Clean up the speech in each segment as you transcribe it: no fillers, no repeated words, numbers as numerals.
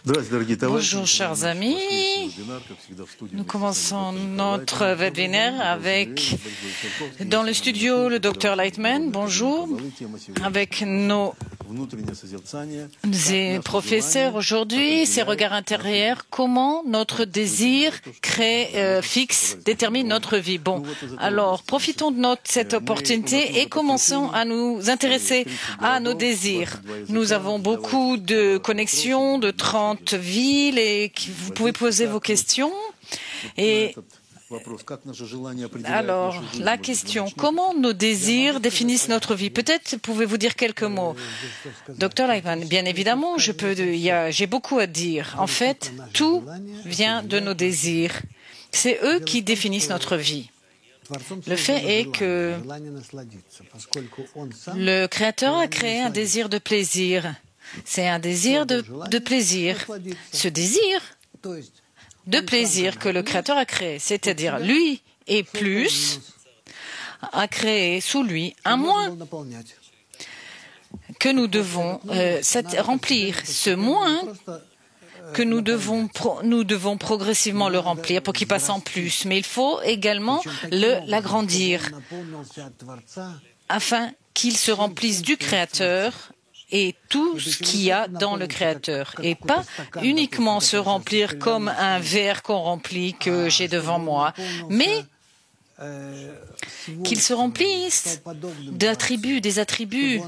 Bonjour chers amis, nous commençons notre webinaire avec, dans le studio, le Dr Lightman, bonjour, avec nos professeurs aujourd'hui, ces regards intérieurs, comment notre désir fixe, détermine notre vie. Bon, alors profitons de cette opportunité et commençons à nous intéresser à nos désirs. Nous avons beaucoup de connexions de 30 villes et vous pouvez poser vos questions. Et alors, la question, comment nos désirs définissent notre vie? Peut-être pouvez-vous dire quelques mots. Dr Lightman, bien évidemment, j'ai beaucoup à dire. En fait, tout vient de nos désirs. C'est eux qui définissent notre vie. Le fait est que le Créateur a créé un désir de plaisir. C'est un désir de plaisir. Ce désir de plaisir que le Créateur a créé, c'est-à-dire lui et plus, a créé sous lui un moins que nous devons remplir. Ce moins que nous devons progressivement le remplir pour qu'il passe en plus. Mais il faut également l'agrandir afin qu'il se remplisse du Créateur et tout ce qu'il y a dans le Créateur, et pas uniquement se remplir comme un verre qu'on remplit que j'ai devant moi, mais qu'il se remplisse des attributs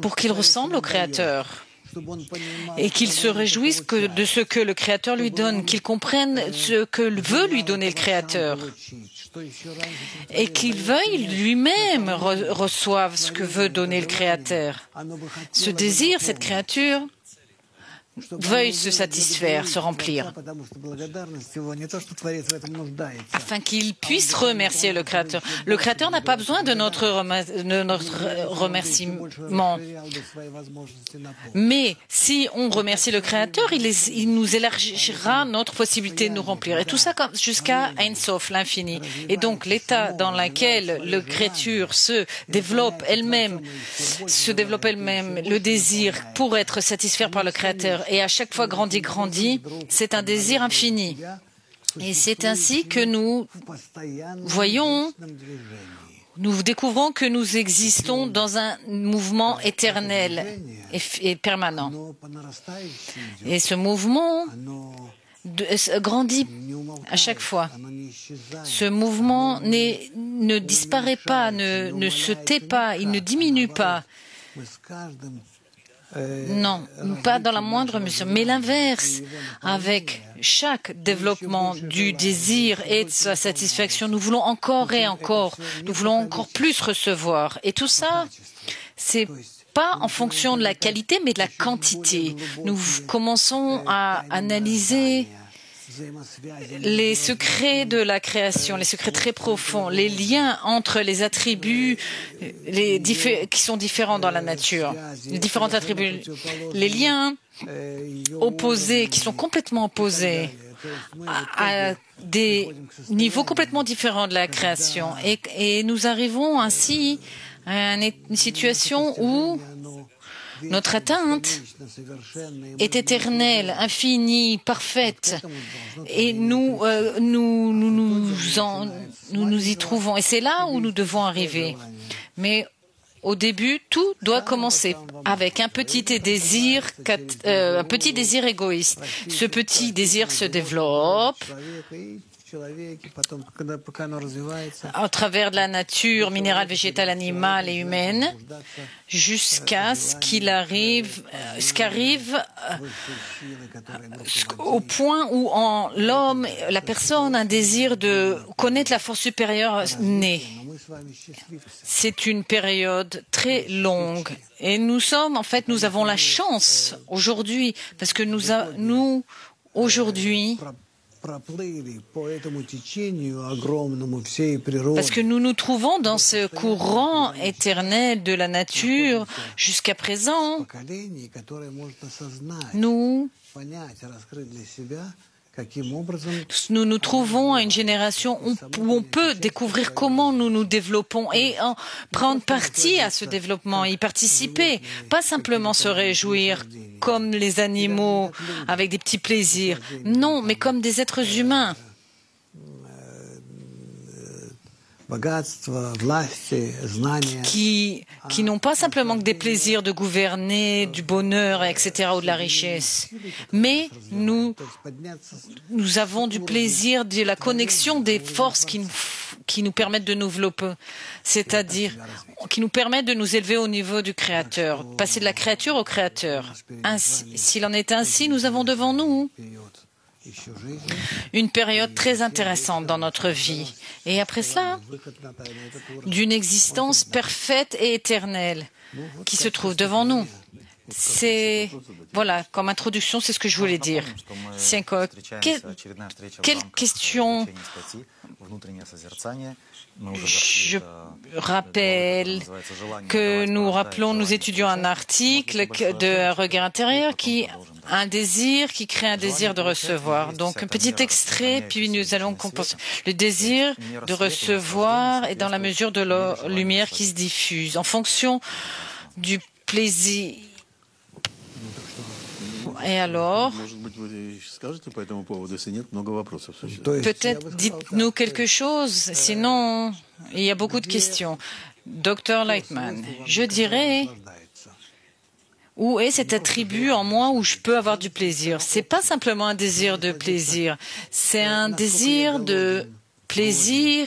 pour qu'il ressemble au Créateur. Et qu'il se réjouisse de ce que le Créateur lui donne, qu'il comprenne ce que veut lui donner le Créateur, et qu'il veuille lui-même reçoive ce que veut donner le Créateur. Ce désir, cette créature, veuille se satisfaire, se remplir, afin qu'il puisse remercier le Créateur. Le Créateur n'a pas besoin de notre remerciement. Mais si on remercie le Créateur, il nous élargira notre possibilité de nous remplir. Et tout ça jusqu'à Ein Sof, l'infini. Et donc l'état dans lequel la créature se développe elle-même, le désir pour être satisfait par le Créateur, et à chaque fois grandit, c'est un désir infini. Et c'est ainsi que nous découvrons que nous existons dans un mouvement éternel et permanent. Et ce mouvement grandit à chaque fois. Ce mouvement ne disparaît pas, ne se tait pas, il ne diminue pas. Non, pas dans la moindre mesure, mais l'inverse. Avec chaque développement du désir et de sa satisfaction, nous voulons encore et encore, nous voulons encore plus recevoir. Et tout ça, c'est pas en fonction de la qualité, mais de la quantité. Nous commençons à analyser les secrets de la création, les secrets très profonds, les liens entre les attributs qui sont différents dans la nature, les différents attributs, les liens opposés, qui sont complètement opposés à des niveaux complètement différents de la création. Et nous arrivons ainsi à une situation où notre atteinte est éternelle, infinie, parfaite, et nous y trouvons. Et c'est là où nous devons arriver. Mais au début, tout doit commencer avec un petit désir égoïste. Ce petit désir se développe à travers de la nature minérale, végétale, animale et humaine, jusqu'à qu'arrive au point où en l'homme, la personne, a un désir de connaître la force supérieure naît. C'est une période très longue et nous avons la chance aujourd'hui, parce que nous aujourd'hui, parce que nous nous trouvons dans ce courant éternel de la nature jusqu'à présent, nous nous trouvons à une génération où on peut découvrir comment nous nous développons et prendre partie à ce développement, y participer, pas simplement se réjouir comme les animaux, avec des petits plaisirs. Non, mais comme des êtres humains. Qui n'ont pas simplement que des plaisirs de gouverner, du bonheur, etc., ou de la richesse, mais nous avons du plaisir de la connexion des forces qui nous permettent de nous développer, c'est-à-dire qui nous permettent de nous élever au niveau du Créateur, passer de la créature au Créateur. S'il en est ainsi, nous avons devant nous une période très intéressante dans notre vie. Et après cela, d'une existence parfaite et éternelle qui se trouve devant nous. Voilà, comme introduction, c'est ce que je voulais dire. Quelle question? Je rappelle que nous étudions un article de Regard intérieur qui a un désir, qui crée un désir de recevoir. Donc, un petit extrait, puis nous allons compenser. Le désir de recevoir est dans la mesure de la lumière qui se diffuse. En fonction du plaisir. Et alors, peut-être dites-nous quelque chose, sinon il y a beaucoup de questions. Dr. Lightman, je dirais, où est cet attribut en moi où je peux avoir du plaisir? C'est pas simplement un désir de plaisir, c'est un désir de plaisir.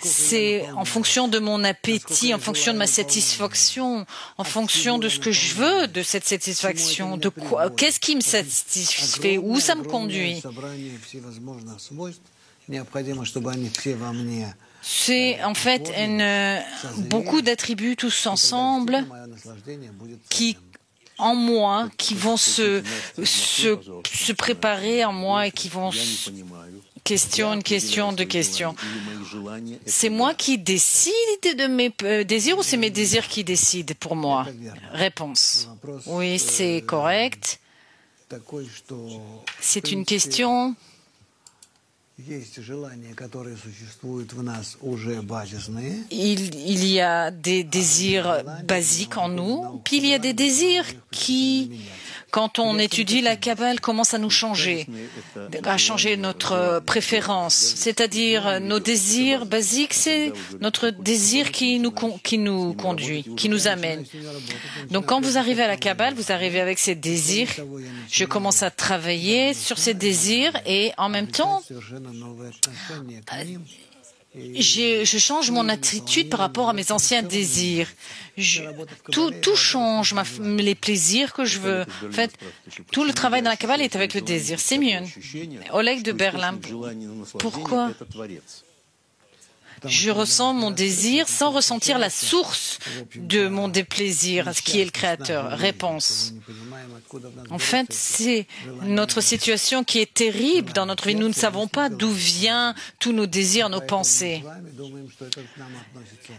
C'est en fonction de mon appétit, en fonction de ma satisfaction, en fonction de ce que je veux de cette satisfaction, de quoi, qu'est-ce qui me satisfait, où ça me conduit. C'est en fait beaucoup d'attributs tous ensemble qui en moi, qui vont se préparer en moi et qui vont une question de question. C'est moi qui décide de mes désirs ou c'est mes désirs qui décident pour moi? Réponse. Oui, c'est correct. C'est une question. Il y a des désirs basiques en nous, puis il y a des désirs qui, quand on étudie la Kabbale, commencent à nous changer, à changer notre préférence. C'est-à-dire, nos désirs basiques, c'est notre désir qui nous conduit, qui nous amène. Donc, quand vous arrivez à la Kabbale, vous arrivez avec ces désirs. Je commence à travailler sur ces désirs et en même temps, je change mon attitude par rapport à mes anciens désirs. Tout change, les plaisirs que je veux. En fait, tout le travail dans la Kabbale est avec le désir. Simeon, Oleg de Berlin, pourquoi je ressens mon désir sans ressentir la source de mon déplaisir, ce qui est le Créateur? Réponse. En fait, c'est notre situation qui est terrible dans notre vie. Nous ne savons pas d'où viennent tous nos désirs, nos pensées.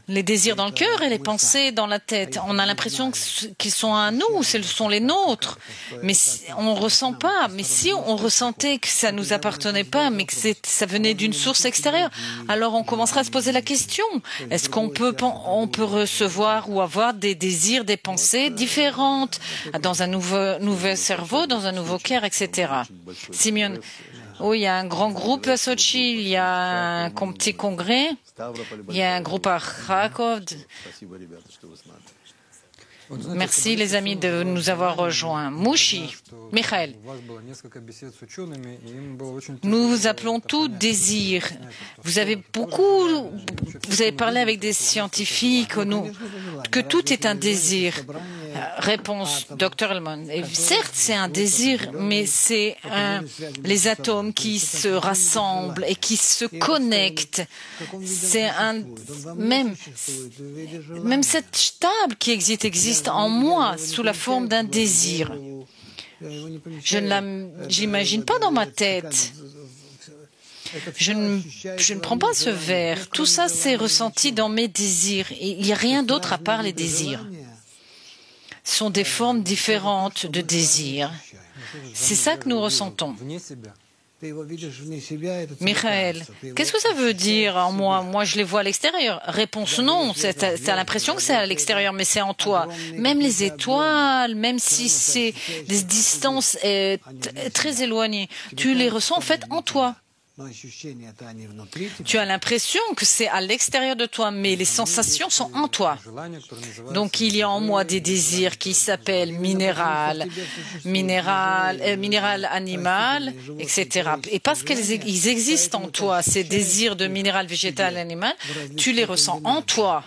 Les désirs dans le cœur et les pensées dans la tête. On a l'impression qu'ils sont à nous, ce sont les nôtres. Mais on ne ressent pas. Mais si on ressentait que ça ne nous appartenait pas, mais que ça venait d'une source extérieure, alors on commencerait à se poser la question. Est-ce qu'on peut recevoir ou avoir des désirs, des pensées différentes dans un nouveau cerveau, dans un nouveau cœur, etc. Simeon, il y a un grand groupe à Sochi, il y a un petit congrès, il y a un groupe à Kharkov. Merci les amis de nous avoir rejoints. Mouchi, Michael, nous vous appelons tout désir. Vous avez parlé avec des scientifiques que tout est un désir. Réponse, Dr. Elman. Certes, c'est un désir, mais c'est les atomes qui se rassemblent et qui se connectent. C'est même cette table qui existe en moi sous la forme d'un désir. Je ne l'imagine pas dans ma tête. Je ne prends pas ce verre. Tout ça, c'est ressenti dans mes désirs. Il n'y a rien d'autre à part les désirs. Ce sont des formes différentes de désirs. C'est ça que nous ressentons. Michael, qu'est-ce que ça veut dire en moi? Moi, je les vois à l'extérieur. Réponse non. Tu as l'impression que c'est à l'extérieur, mais c'est en toi. Même les étoiles, même si c'est des distances très éloignées, tu les ressens en fait en toi. Tu as l'impression que c'est à l'extérieur de toi, mais les sensations sont en toi. Donc il y a en moi des désirs qui s'appellent minéral, animal, etc. Et parce qu'ils existent en toi, ces désirs de minéral, végétal, animal, tu les ressens en toi.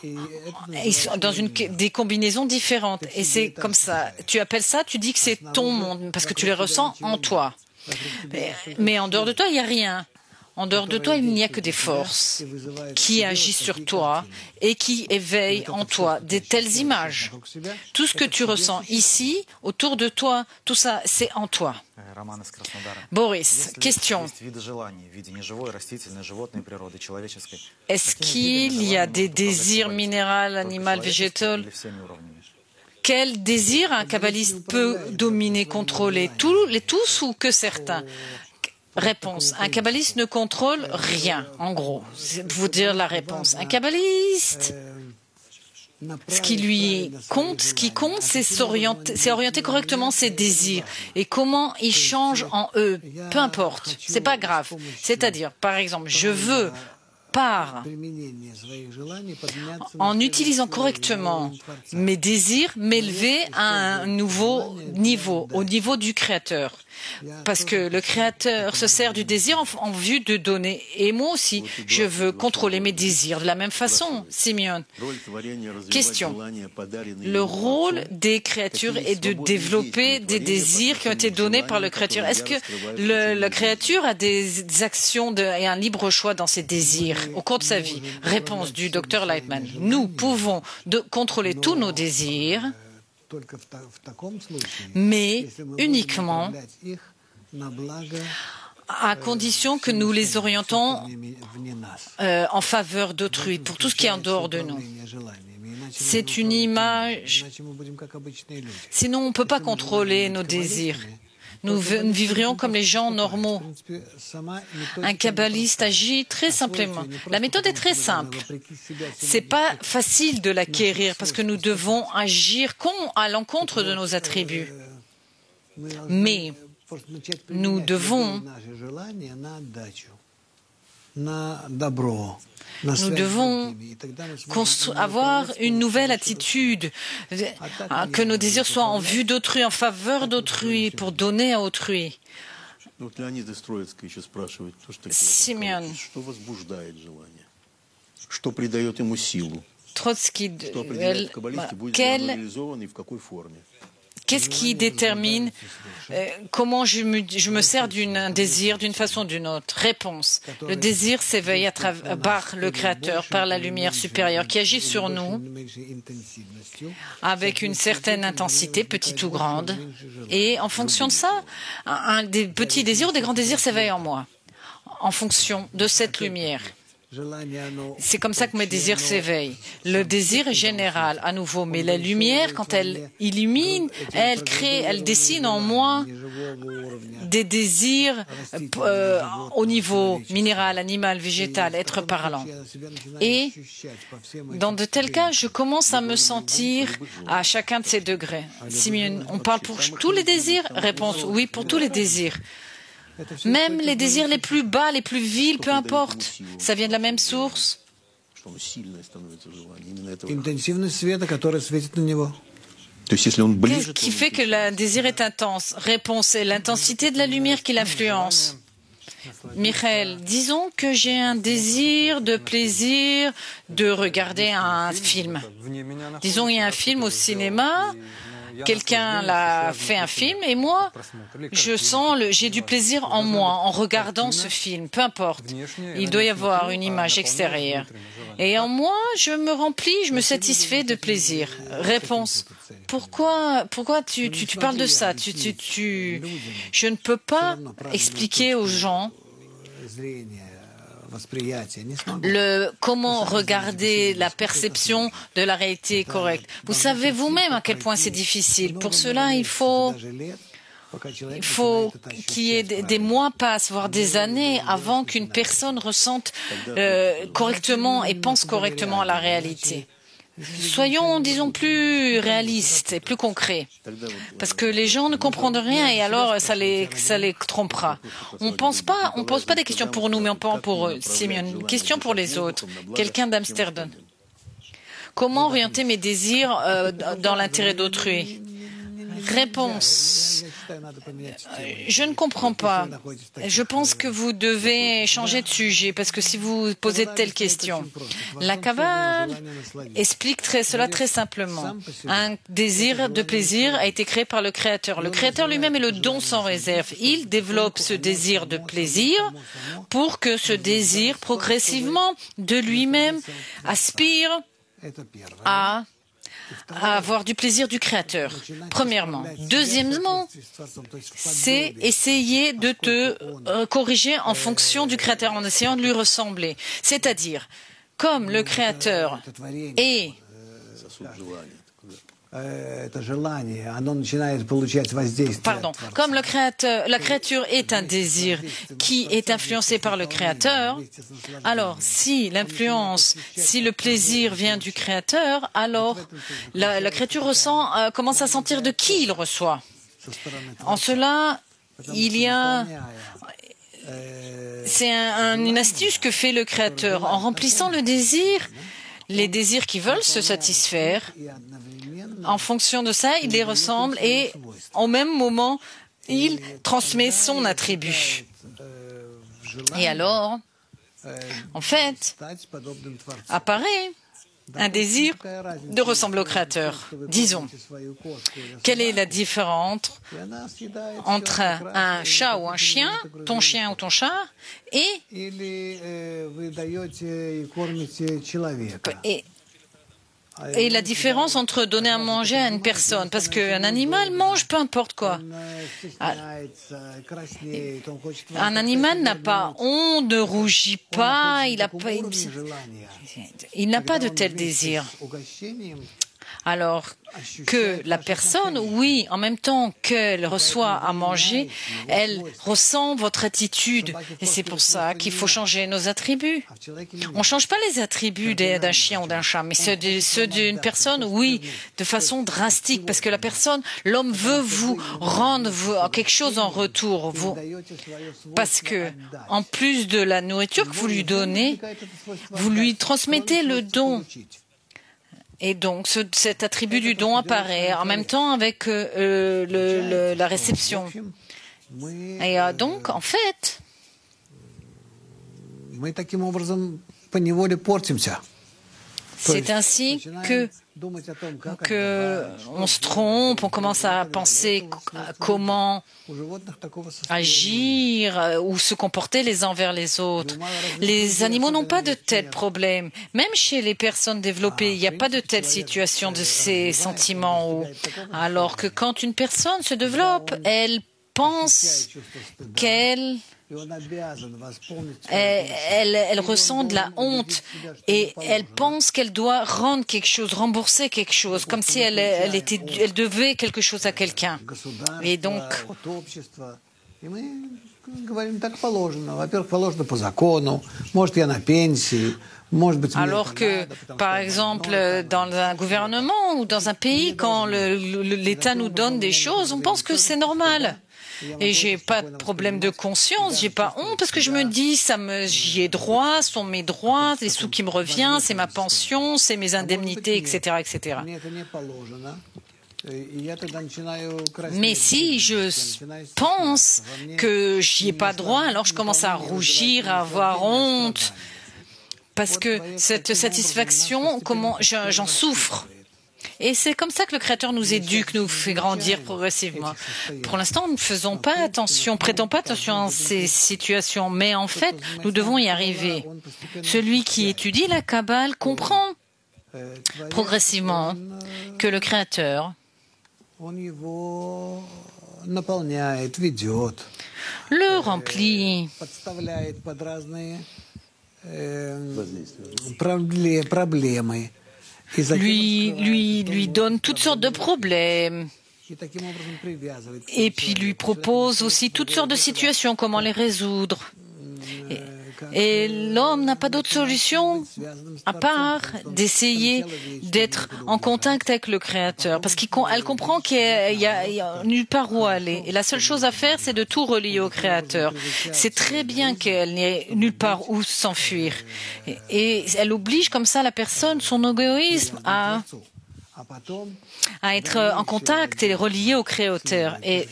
Dans des combinaisons différentes. Et c'est comme ça. Tu appelles ça, tu dis que c'est ton monde, parce que tu les ressens en toi. Mais en dehors de toi, il n'y a rien. En dehors de toi, il n'y a que des forces qui agissent sur toi et qui éveillent en toi de telles images. Tout ce que tu ressens ici, autour de toi, tout ça, c'est en toi. Boris, question. Est-ce qu'il y a des désirs minéral, animal, végétal? Quel désir un kabbaliste peut dominer, contrôler? Tous ou que certains? Réponse. Un kabbaliste ne contrôle rien, en gros. C'est pour vous dire la réponse. Un kabbaliste, ce qui compte, c'est orienter correctement ses désirs et comment ils changent en eux. Peu importe. C'est pas grave. C'est-à-dire, par exemple, je veux en utilisant correctement mes désirs, m'élever à un nouveau niveau, au niveau du Créateur. Parce que le Créateur se sert du désir en vue de donner. Et moi aussi, je veux contrôler mes désirs de la même façon, Simeon. Question. Le rôle des créatures est de développer des désirs qui ont été donnés par le Créateur. Est-ce que le Créature a des actions et un libre choix dans ses désirs au cours de sa vie? Réponse du Dr Lightman. Nous pouvons contrôler tous nos désirs, mais uniquement à condition que nous les orientons en faveur d'autrui, pour tout ce qui est en dehors de nous. C'est une image. Sinon, on ne peut pas contrôler nos désirs. Nous vivrions comme les gens normaux. Un kabbaliste agit très simplement. La méthode est très simple. C'est pas facile de l'acquérir parce que nous devons agir à l'encontre de nos attributs. Mais nous devons avoir une nouvelle attitude, que nos désirs soient en vue d'autrui, en faveur d'autrui, pour donner à autrui. Simeon. Trotsky, qu'est-ce qui détermine comment je me sers d'un désir d'une façon ou d'une autre? Réponse. Le désir s'éveille par le Créateur, par la lumière supérieure qui agit sur nous avec une certaine intensité, petite ou grande. Et en fonction de ça, des petits désirs ou des grands désirs s'éveillent en moi, en fonction de cette lumière. C'est comme ça que mes désirs s'éveillent. Le désir est général, à nouveau, mais la lumière, quand elle illumine, elle crée, elle dessine en moi des désirs au niveau minéral, animal, végétal, être parlant. Et dans de tels cas, je commence à me sentir à chacun de ces degrés. Simeon, on parle pour tous les désirs? Réponse, oui, pour tous les désirs. Même les désirs les plus bas, les plus vils, peu importe, ça vient de la même source. Qu'est-ce qui fait que le désir est intense? Réponse, c'est l'intensité de la lumière qui l'influence. Michael, disons que j'ai un désir de plaisir de regarder un film. Disons il y a un film au cinéma. Quelqu'un l'a fait un film et moi, j'ai du plaisir en moi en regardant ce film, peu importe. Il doit y avoir une image extérieure. Et en moi, je me remplis, je me satisfais de plaisir. Réponse. Pourquoi tu parles de ça? Je ne peux pas expliquer aux gens comment regarder la perception de la réalité correcte. Vous savez vous-même à quel point c'est difficile. Pour cela, il faut Il faut qu'il y ait des mois passent, voire des années, avant qu'une personne ressente correctement et pense correctement à la réalité. Soyons, disons, plus réalistes et plus concrets, parce que les gens ne comprennent rien et alors ça les trompera. On pose pas des questions pour nous, mais on pense pour eux. Simeon, une question pour les autres. Quelqu'un d'Amsterdam. Comment orienter mes désirs dans l'intérêt d'autrui? Réponse. Je ne comprends pas. Je pense que vous devez changer de sujet parce que si vous posez de telles questions, la Kabbale explique cela très simplement. Un désir de plaisir a été créé par le Créateur. Le Créateur lui-même est le don sans réserve. Il développe ce désir de plaisir pour que ce désir progressivement de lui-même aspire à avoir du plaisir du Créateur, premièrement. Deuxièmement, c'est essayer de te corriger en fonction du Créateur, en essayant de lui ressembler. C'est-à-dire, comme le Créateur est... Comme la créature est un désir qui est influencé par le Créateur, alors si le plaisir vient du Créateur, alors la créature commence à sentir de qui il reçoit. En cela, c'est une astuce que fait le Créateur. En remplissant les désirs qui veulent se satisfaire, en fonction de ça, il les ressemble et au même moment, il transmet son attribut. Et alors, en fait, apparaît un désir de ressembler au Créateur. Disons, quelle est la différence entre un chat ou un chien, ton chien ou ton chat, et la différence entre donner à manger à une personne, parce qu'un animal mange peu importe quoi. Un animal n'a pas honte, ne rougit pas, il n'a pas de tel désir. Alors que la personne, oui, en même temps qu'elle reçoit à manger, elle ressent votre attitude. Et c'est pour ça qu'il faut changer nos attributs. On ne change pas les attributs d'un chien ou d'un chat, mais ceux d'une personne, oui, de façon drastique, parce que l'homme veut vous rendre quelque chose en retour. Parce que, en plus de la nourriture que vous lui donnez, vous lui transmettez le don. Et donc, cet attribut du don apparaît en même temps avec la réception. Et donc, en fait, c'est ainsi que on se trompe, on commence à penser comment agir ou se comporter les uns envers les autres. Les animaux n'ont pas de tels problèmes. Même chez les personnes développées, il n'y a pas de telle situation de ces sentiments. Alors que quand une personne se développe, elle pense qu'elle ressent de la honte et elle pense qu'elle doit rendre quelque chose, rembourser quelque chose, comme si elle devait quelque chose à quelqu'un. Et donc, alors que, par exemple, dans un gouvernement ou dans un pays, quand l'État nous donne des choses, on pense que c'est normal. Et j'ai pas de problème de conscience, j'ai pas honte parce que je me dis, j'y ai droit, ce sont mes droits, les sous qui me reviennent, c'est ma pension, c'est mes indemnités, etc., etc. Mais si je pense que j'y ai pas droit, alors je commence à rougir, à avoir honte, parce que cette satisfaction, j'en souffre. Et c'est comme ça que le Créateur nous éduque, nous fait grandir progressivement. Pour l'instant, nous ne faisons pas attention, prêtons pas attention à ces situations, mais en fait, nous devons y arriver. Celui qui étudie la Kabbale comprend progressivement que le Créateur le remplit lui donne toutes sortes de problèmes et puis lui propose aussi toutes sortes de situations, comment les résoudre. Et l'homme n'a pas d'autre solution à part d'essayer d'être en contact avec le Créateur, parce qu'elle comprend qu'il y a nulle part où aller. Et la seule chose à faire, c'est de tout relier au Créateur. C'est très bien qu'elle n'ait nulle part où s'enfuir. Et elle oblige comme ça la personne, son égoïsme, à être en contact et relié au Créateur. Et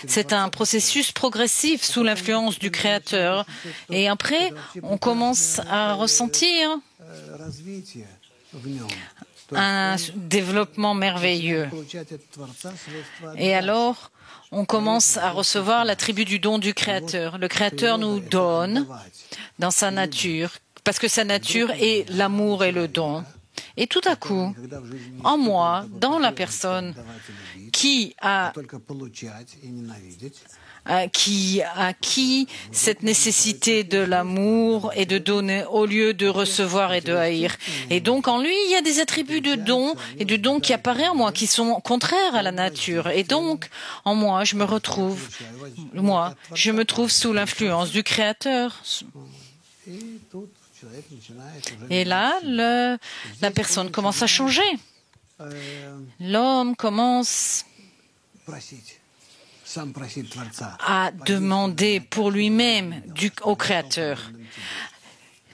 c'est un processus progressif sous l'influence du Créateur. Et après, on commence à ressentir un développement merveilleux. Et alors, on commence à recevoir l'attribut du don du Créateur. Le Créateur nous donne dans sa nature, parce que sa nature est l'amour et le don. Et tout à coup, en moi, dans la personne qui a acquis cette nécessité de l'amour et de donner au lieu de recevoir et de haïr. Et donc en lui, il y a des attributs de don et de don qui apparaissent en moi, qui sont contraires à la nature. Et donc, en moi, je me trouve sous l'influence du Créateur. Et là, la personne commence à changer. L'homme commence à demander pour lui-même au Créateur.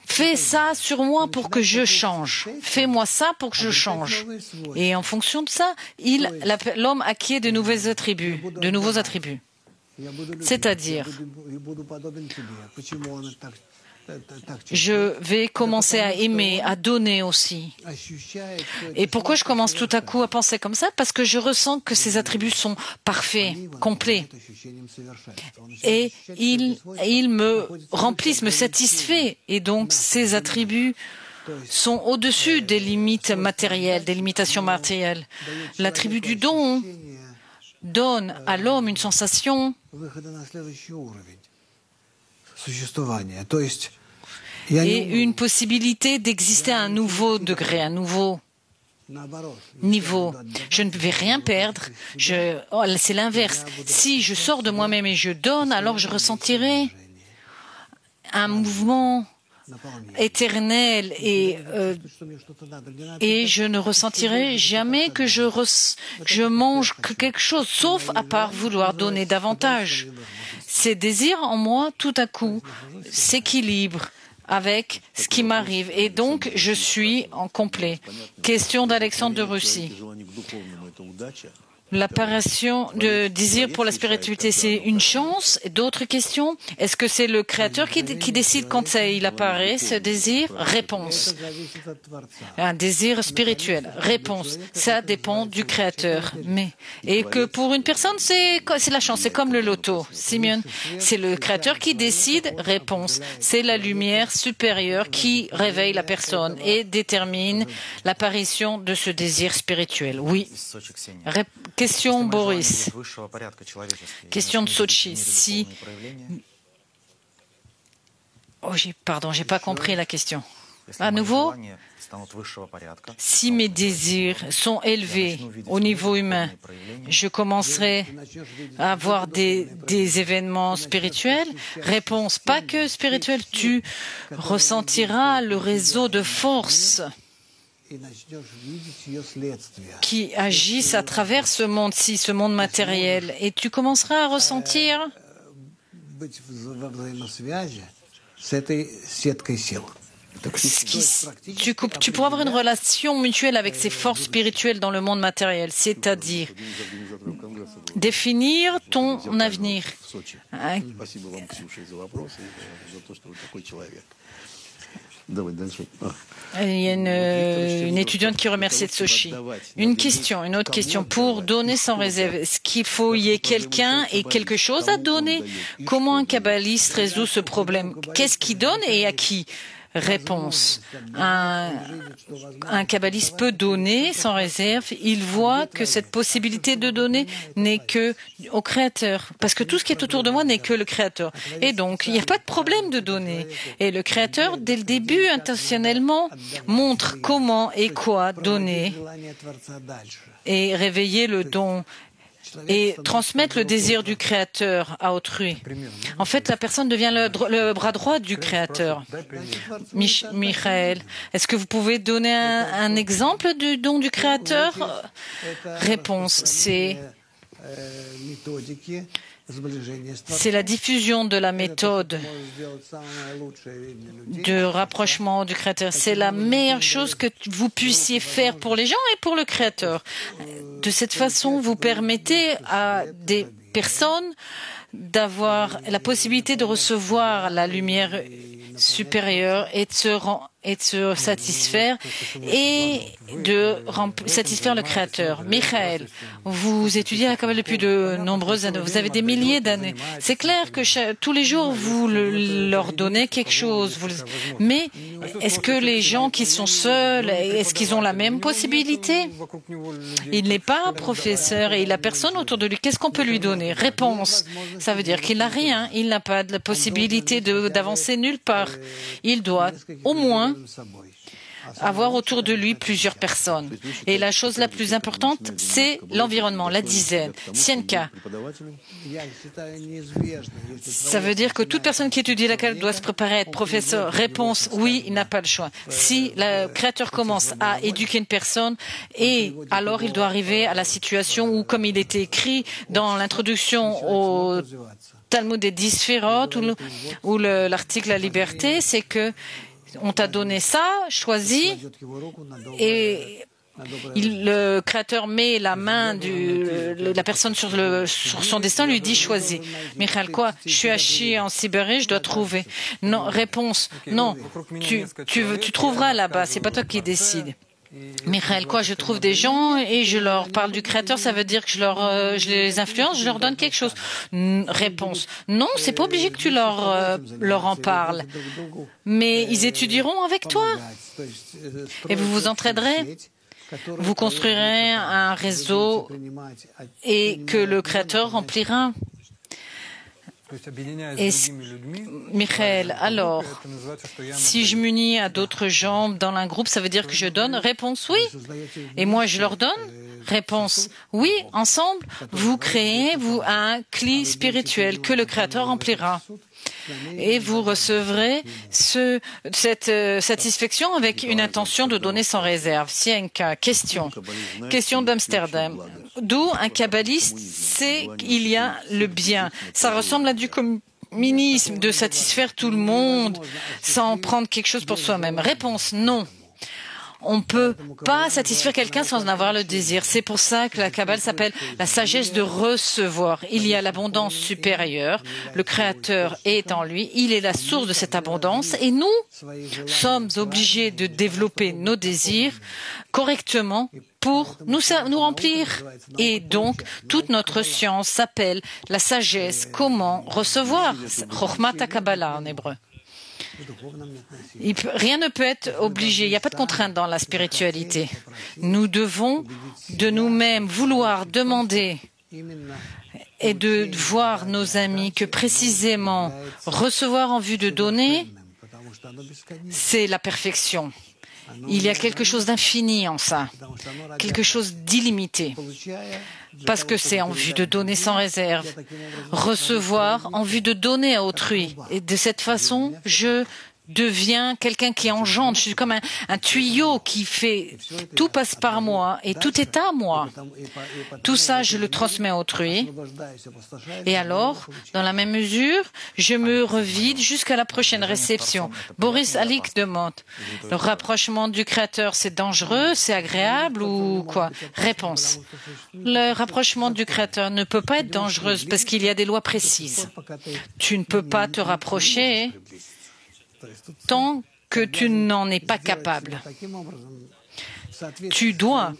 Fais ça sur moi pour que je change. Fais-moi ça pour que je change. Et en fonction de ça, l'homme acquiert de nouveaux attributs. C'est-à-dire, je vais commencer à aimer, à donner aussi. Et pourquoi je commence tout à coup à penser comme ça? Parce que je ressens que ces attributs sont parfaits, complets. Et ils me remplissent, me satisfait. Et donc, ces attributs sont au-dessus des limites matérielles, des limitations matérielles. L'attribut du don donne à l'homme une sensation et une possibilité d'exister à un nouveau degré, un nouveau niveau. Je ne vais rien perdre. C'est l'inverse. Si je sors de moi-même et je donne, alors je ressentirai un mouvement éternel et je ne ressentirai jamais que je mange quelque chose, sauf à part vouloir donner davantage. Ces désirs en moi, tout à coup, s'équilibrent avec ce qui m'arrive. Et donc, je suis en complet. Question d'Alexandre de Russie. L'apparition de désir pour la spiritualité, c'est une chance? D'autres questions? Est-ce que c'est le Créateur qui décide quand il apparaît, ce désir? Réponse. Un désir spirituel. Réponse. Ça dépend du Créateur. Et que pour une personne, c'est la chance. C'est comme le loto. Simeon, c'est le Créateur qui décide? Réponse. C'est la lumière supérieure qui réveille la personne et détermine l'apparition de ce désir spirituel. Oui. Question Boris. Question de Sochi. J'ai pas compris la question. À nouveau, si mes désirs sont élevés au niveau humain, je commencerai à avoir des événements spirituels. Réponse, pas que spirituel, tu ressentiras le réseau de force qui agissent à travers ce monde-ci, ce monde matériel, et tu commenceras à ressentir tu pourras avoir une relation mutuelle avec ces forces spirituelles dans le monde matériel, c'est-à-dire définir ton avenir. Il y a une étudiante qui remercie Tsochi. Une autre question. Pour donner sans réserve, est-ce qu'il faut y ait quelqu'un et quelque chose à donner? Comment un kabbaliste résout ce problème? Qu'est-ce qu'il donne et à qui? Réponse. Un kabbaliste peut donner sans réserve. Il voit que cette possibilité de donner n'est que au Créateur. Parce que tout ce qui est autour de moi n'est que le Créateur. Et donc, il n'y a pas de problème de donner. Et le Créateur, dès le début, intentionnellement, montre comment et quoi donner et réveiller le don et transmettre le désir du Créateur à autrui. En fait, la personne devient le bras droit du Créateur. Michael, est-ce que vous pouvez donner un exemple du don du Créateur? Réponse, c'est la diffusion de la méthode de rapprochement du Créateur. C'est la meilleure chose que vous puissiez faire pour les gens et pour le Créateur. De cette façon, vous permettez à des personnes d'avoir la possibilité de recevoir la lumière supérieure et de se satisfaire et de satisfaire le Créateur. Michael, vous étudiez la Kabbale depuis de nombreuses années, vous avez des milliers d'années. C'est clair que tous les jours, vous leur donnez quelque chose. Mais est-ce que les gens qui sont seuls, est-ce qu'ils ont la même possibilité? Il n'est pas un professeur et il n'a personne autour de lui. Qu'est-ce qu'on peut lui donner? Réponse. Ça veut dire qu'il n'a rien. Il n'a pas de la possibilité d'avancer nulle part. Il doit au moins avoir autour de lui plusieurs personnes. Et la chose la plus importante, c'est l'environnement, la dizaine. Sienka. Ça veut dire que toute personne qui étudie la Kabbale doit se préparer à être professeur. Réponse, oui, il n'a pas le choix. Si le Créateur commence à éduquer une personne, et alors il doit arriver à la situation où, comme il était écrit dans l'introduction au Talmud des 10 Sphirot, ou l'article La liberté, c'est que on t'a donné ça, choisi, et le Créateur met la main de la personne sur son destin, lui dit choisis. Michael, quoi? Je suis assis en Sibérie, je dois trouver. Non, réponse, non, tu trouveras là-bas, c'est pas toi qui décides. Michael, quoi? Je trouve des gens et je leur parle du Créateur, ça veut dire que je les influence, je leur donne quelque chose. Réponse, non, c'est pas obligé que tu leur en parles, mais ils étudieront avec toi et vous vous entraiderez. Vous construirez un réseau et que le Créateur remplira. Et Michael, alors, si je m'unis à d'autres gens dans un groupe, ça veut dire que je donne? Réponse, oui. Et moi, je leur donne? Réponse, oui. Ensemble, vous créez un cli spirituel que le Créateur remplira. Et vous recevrez cette satisfaction avec une intention de donner sans réserve. Sienka, question d'Amsterdam. D'où un kabbaliste sait qu'il y a le bien. Ça ressemble à du communisme de satisfaire tout le monde sans prendre quelque chose pour soi-même. Réponse, non. On ne peut pas satisfaire quelqu'un sans en avoir le désir. C'est pour ça que la Kabbale s'appelle la sagesse de recevoir. Il y a l'abondance supérieure. Le Créateur est en lui. Il est la source de cette abondance. Et nous sommes obligés de développer nos désirs correctement pour nous remplir. Et donc, toute notre science s'appelle la sagesse. Comment recevoir? Chokhmat HaKabbalah en hébreu. Rien ne peut être obligé, il n'y a pas de contrainte dans la spiritualité. Nous devons de nous-mêmes vouloir demander et de voir nos amis que précisément recevoir en vue de donner, c'est la perfection. Il y a quelque chose d'infini en ça, quelque chose d'illimité. Parce que c'est en vue de donner sans réserve, recevoir en vue de donner à autrui. Et de cette façon, je deviens quelqu'un qui engendre. Je suis comme un tuyau qui fait, tout passe par moi et tout est à moi. Tout ça, je le transmets à autrui. Et alors, dans la même mesure, je me revide jusqu'à la prochaine réception. Boris Alik demande, le rapprochement du Créateur, c'est dangereux, c'est agréable ou quoi? Réponse. Le rapprochement du Créateur ne peut pas être dangereux parce qu'il y a des lois précises. Tu ne peux pas te rapprocher tant que tu n'en es pas capable. Tu dois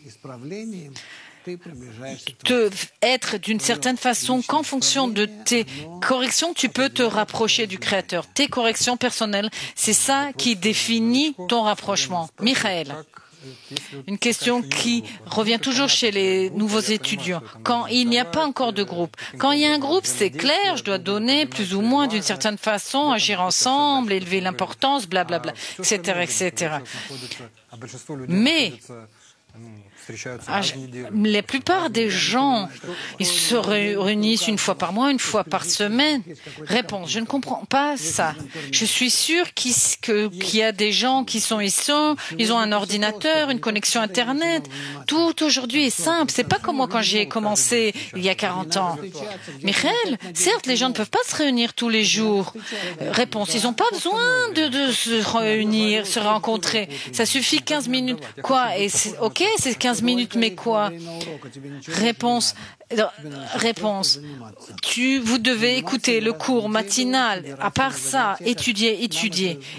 être d'une certaine façon qu'en fonction de tes corrections, tu peux te rapprocher du Créateur. Tes corrections personnelles, c'est ça qui définit ton rapprochement. Michael, une question qui revient toujours chez les nouveaux étudiants. Quand il n'y a pas encore de groupe, quand il y a un groupe, c'est clair, je dois donner plus ou moins d'une certaine façon, agir ensemble, élever l'importance, blablabla, etc., etc. Mais la plupart des gens, ils se réunissent une fois par mois, une fois par semaine. Réponse, je ne comprends pas ça. Je suis sûre qu'il y a des gens qui sont ici, ils ont un ordinateur, une connexion Internet. Tout aujourd'hui est simple. C'est pas comme moi quand j'ai commencé il y a 40 ans. Michael, certes, les gens ne peuvent pas se réunir tous les jours. Réponse, ils n'ont pas besoin de se réunir, se rencontrer. Ça suffit 15 minutes. Quoi? Et ok, c'est 15 minutes, mais quoi? Réponse. Vous devez écouter le cours matinal. À part ça, étudier.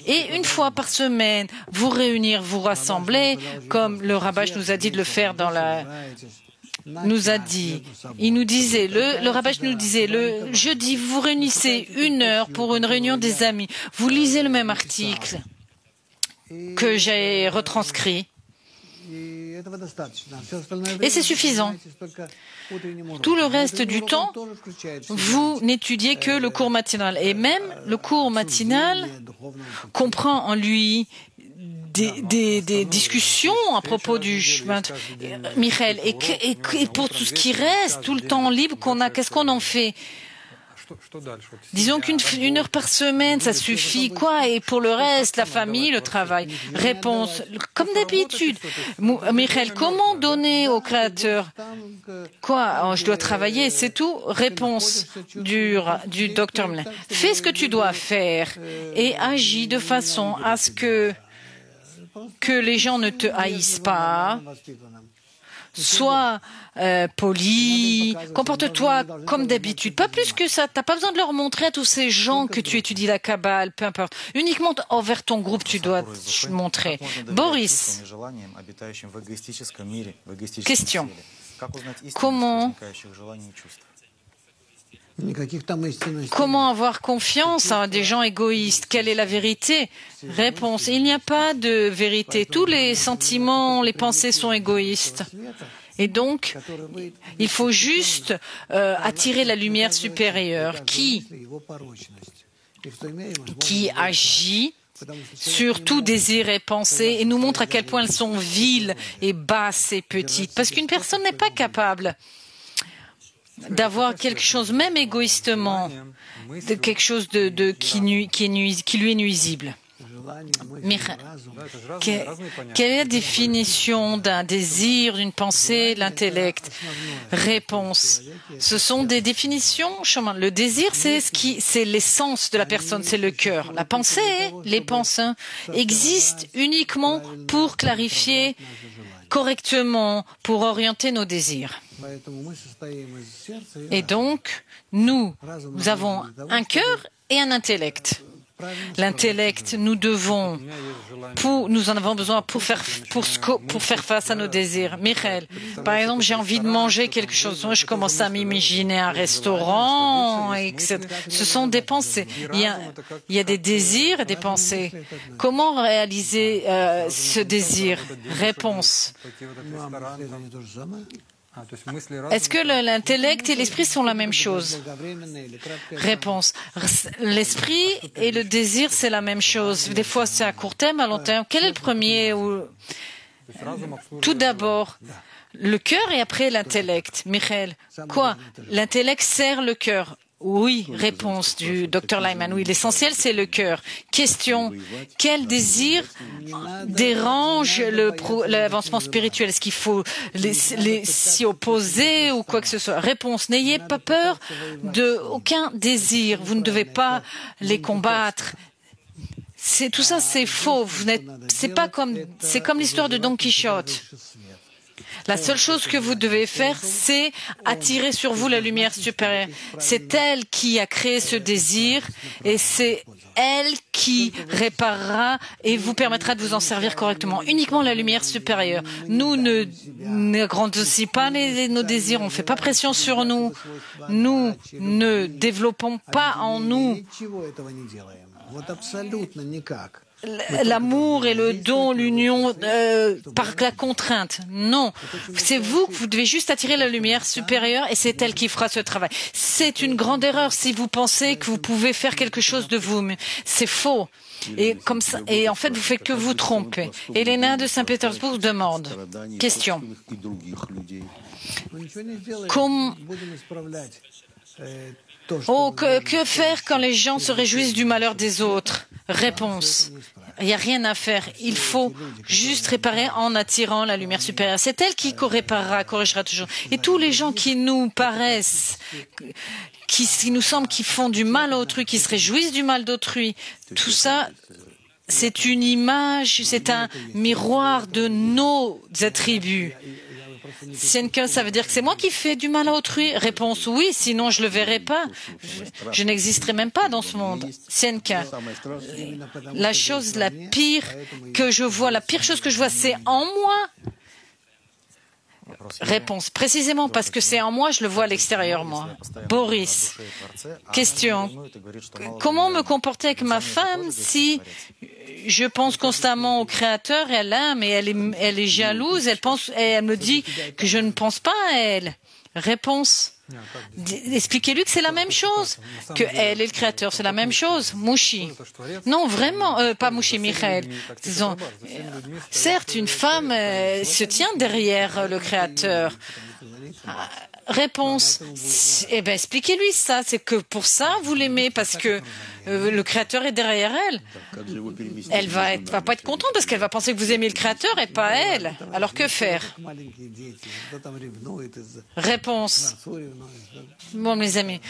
Et une fois par semaine, vous réunir, vous rassembler, comme le rabbin nous a dit de le faire il nous disait, le rabbin nous disait, le jeudi, vous réunissez 1 heure pour une réunion des amis. Vous lisez le même article que j'ai retranscrit. Et c'est suffisant. Tout le reste du temps, vous n'étudiez que le cours matinal. Et même le cours matinal comprend en lui des discussions à propos du chemin. Michael, et pour tout ce qui reste, tout le temps libre qu'on a, qu'est-ce qu'on en fait? Disons qu'une heure par semaine, ça suffit, quoi? Et pour le reste, la famille, le travail. Réponse, comme d'habitude. Michael, comment donner au Créateur? Quoi? Je dois travailler, c'est tout? Réponse du docteur Mlin. Fais ce que tu dois faire et agis de façon à ce que les gens ne te haïssent pas. Sois poli, comporte-toi comme d'habitude. Pas plus que ça. T'as pas besoin de leur montrer à tous ces gens que tu étudies la Kabbale, peu importe. Uniquement envers ton groupe, tu dois montrer. Boris. Question. Comment avoir confiance à des gens égoïstes? Quelle est la vérité? Réponse. Il n'y a pas de vérité. Tous les sentiments, les pensées sont égoïstes. Et donc, il faut juste attirer la lumière supérieure qui agit sur tout désir et pensée et nous montre à quel point elles sont viles et basses et petites. Parce qu'une personne n'est pas capable d'avoir quelque chose, même égoïstement, de quelque chose qui lui est nuisible. Quelle est la définition d'un désir, d'une pensée, de l'intellect? Réponse. Ce sont des définitions. Le désir, c'est l'essence de la personne, c'est le cœur. La pensée, les pensées existent uniquement pour clarifier correctement, pour orienter nos désirs. Et donc, nous avons un cœur et un intellect. L'intellect, nous en avons besoin pour faire face à nos désirs. Michael, par exemple, j'ai envie de manger quelque chose. Moi, je commence à m'imaginer un restaurant, etc. Ce sont des pensées. Il y a des désirs et des pensées. Comment réaliser ce désir? Réponse. Est-ce que l'intellect et l'esprit sont la même chose? Réponse. L'esprit et le désir, c'est la même chose. Des fois, c'est à court terme, à long terme. Quel est le premier? Tout d'abord, le cœur et après l'intellect. Michael, quoi? L'intellect sert le cœur. Oui, réponse du docteur Lyman. Oui, l'essentiel, c'est le cœur. Question, quel désir dérange l'avancement spirituel? Est-ce qu'il faut s'y opposer ou quoi que ce soit? Réponse, n'ayez pas peur d'aucun désir. Vous ne devez pas les combattre. Tout ça, c'est faux. C'est comme l'histoire de Don Quichotte. La seule chose que vous devez faire, c'est attirer sur vous la lumière supérieure. C'est elle qui a créé ce désir et c'est elle qui réparera et vous permettra de vous en servir correctement. Uniquement la lumière supérieure. Nous ne grandissons pas nos désirs, on ne fait pas pression sur nous. Nous ne développons pas en nous l'amour et le don, l'union par la contrainte. Non, c'est vous que vous devez juste attirer la lumière supérieure et c'est elle qui fera ce travail. C'est une grande erreur si vous pensez que vous pouvez faire quelque chose de vous. C'est faux. Et comme ça, et en fait, vous faites que vous tromper. Elena de Saint-Pétersbourg demande. Question. Que faire quand les gens se réjouissent du malheur des autres? Réponse. Il n'y a rien à faire. Il faut juste réparer en attirant la lumière supérieure. C'est elle qui réparera, corrigera toujours. Et tous les gens qui nous paraissent, qui nous semblent qu'ils font du mal à autrui, qui se réjouissent du mal d'autrui, tout ça, c'est une image, c'est un miroir de nos attributs. Sienka, ça veut dire que c'est moi qui fais du mal à autrui? Réponse oui, sinon je ne le verrai pas. Je n'existerai même pas dans ce monde. Sienka, la chose la pire que je vois, la pire chose que je vois, c'est en moi. Réponse, précisément parce que c'est en moi, je le vois à l'extérieur, moi. Boris, question. Comment me comporter avec ma femme si je pense constamment au Créateur, elle l'aime et elle est jalouse, elle me dit que je ne pense pas à elle? Réponse. Expliquez-lui que c'est la même chose, que elle et le Créateur, c'est la même chose. Mouchi. Non, vraiment, pas Mouchi, Michael. Disons, certes, une femme se tient derrière le Créateur. Réponse. Eh bien, expliquez-lui ça. C'est que pour ça, vous l'aimez, parce que le Créateur est derrière elle. Elle va pas être contente parce qu'elle va penser que vous aimez le Créateur et pas elle. Alors que faire? Réponse. Bon, mes amis,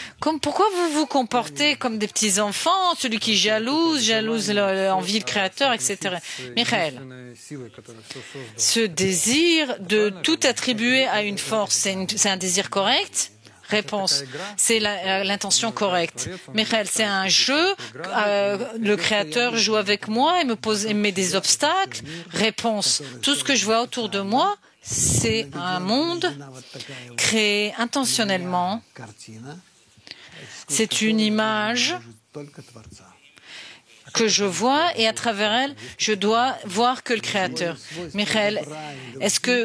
pourquoi vous vous comportez comme des petits enfants, celui qui jalouse l'envie, le Créateur, etc. Michael, ce désir de tout attribuer à une force, c'est un désir correct? Réponse, c'est l'intention correcte. Michael, c'est un jeu, le Créateur joue avec moi et me met des obstacles. Réponse, tout ce que je vois autour de moi, c'est un monde créé intentionnellement. C'est une image que je vois et à travers elle, je dois voir que le Créateur. Michael,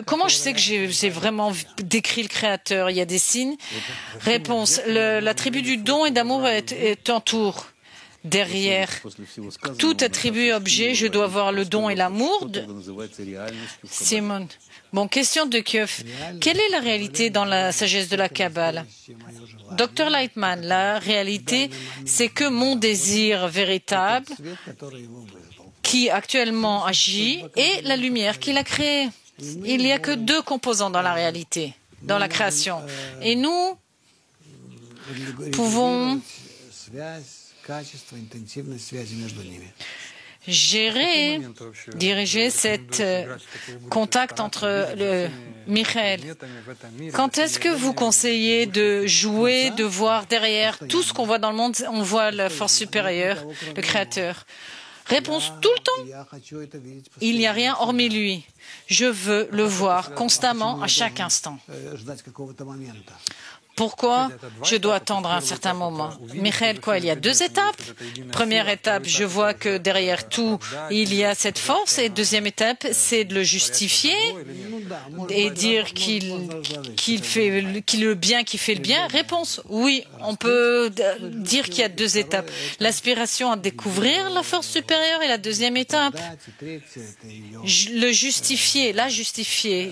comment je sais que j'ai vraiment décrit le Créateur? Il y a des signes? Réponse, l'attribut du don et d'amour t'entoure. Derrière tout attribut objet, je dois voir le don et l'amour. Simone. Bon, question de Kiev. Quelle est la réalité dans la sagesse de la Kabbale? Dr Lightman, la réalité, c'est que mon désir véritable, qui actuellement agit, est la lumière qu'il a créée. Il n'y a que deux composants dans la réalité, dans la création. Et nous pouvons diriger cet contact entre Michael. Quand est-ce que vous conseillez de jouer, de voir derrière tout ce qu'on voit dans le monde, on voit la force supérieure, le Créateur? Réponse, tout le temps. Il n'y a rien hormis lui. Je veux le voir constamment, à chaque instant. Pourquoi je dois attendre un certain moment? Michael, il y a deux étapes. Première étape, je vois que derrière tout, il y a cette force. Et deuxième étape, c'est de le justifier et dire qu'il fait le bien, qu'il fait le bien. Réponse, oui, on peut dire qu'il y a deux étapes. L'aspiration à découvrir la force supérieure et la deuxième étape, le justifier, la justifier.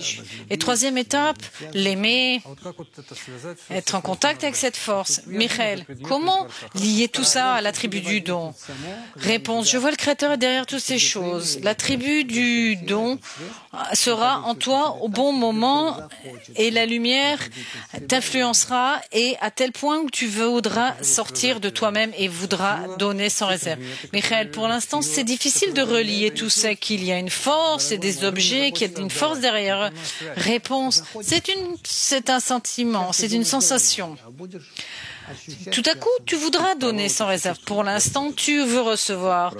Et troisième étape, l'aimer. être en contact avec cette force. Michael, comment lier tout ça à l'attribut du don? Réponse, je vois le Créateur derrière toutes ces choses. L'attribut du don sera en toi au bon moment et la lumière t'influencera et à tel point où tu voudras sortir de toi-même et voudras donner sans réserve. Michael, pour l'instant, c'est difficile de relier tout ça, qu'il y a une force et des objets, qu'il y a une force derrière eux. Réponse, c'est un sentiment, c'est une sensation. Tout à coup, tu voudras donner sans réserve. Pour l'instant, tu veux recevoir.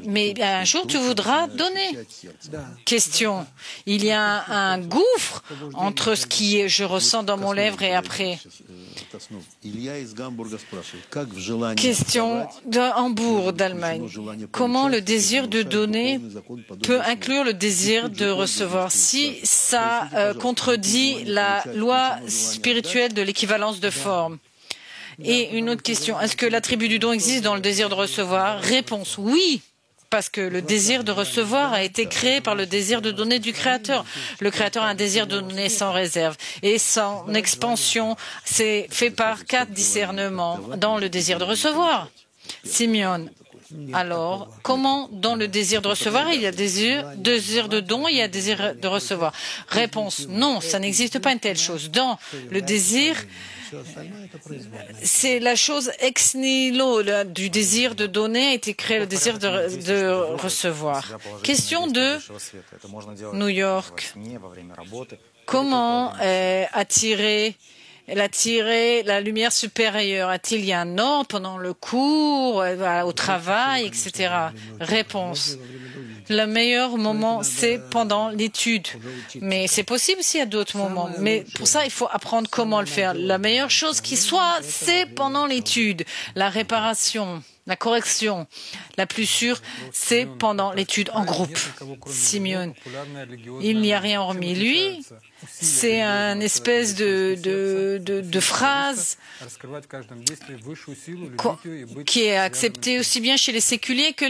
Mais un jour, tu voudras donner. Question. Il y a un gouffre entre ce que je ressens dans mon lèvre et après. Question de Hambourg, d'Allemagne. Comment le désir de donner peut inclure le désir de recevoir si ça contredit la loi spirituelle de l'équivalence de forme? Et une autre question, est-ce que l'attribut du don existe dans le désir de recevoir? Réponse, oui, parce que le désir de recevoir a été créé par le désir de donner du Créateur. Le Créateur a un désir de donner sans réserve. Et son expansion, c'est fait par 4 discernements dans le désir de recevoir. Simeon, alors, comment dans le désir de recevoir, il y a désir de don, il y a désir de recevoir? Réponse, non, ça n'existe pas une telle chose. Dans le désir, c'est la chose ex nihilo du désir de donner a été créé le désir de recevoir. Question de New York. Comment attirer la lumière supérieure? A-t-il y a un ordre pendant le cours, au travail, etc.? Réponse. Le meilleur moment, c'est pendant l'étude. Mais c'est possible s'il y a d'autres moments. Mais pour ça, il faut apprendre comment le faire. La meilleure chose qui soit, c'est pendant l'étude. La réparation, la correction, la plus sûre, c'est pendant l'étude en groupe. Simeon, il n'y a rien hormis lui. C'est une espèce de phrase qui est acceptée aussi bien chez les séculiers que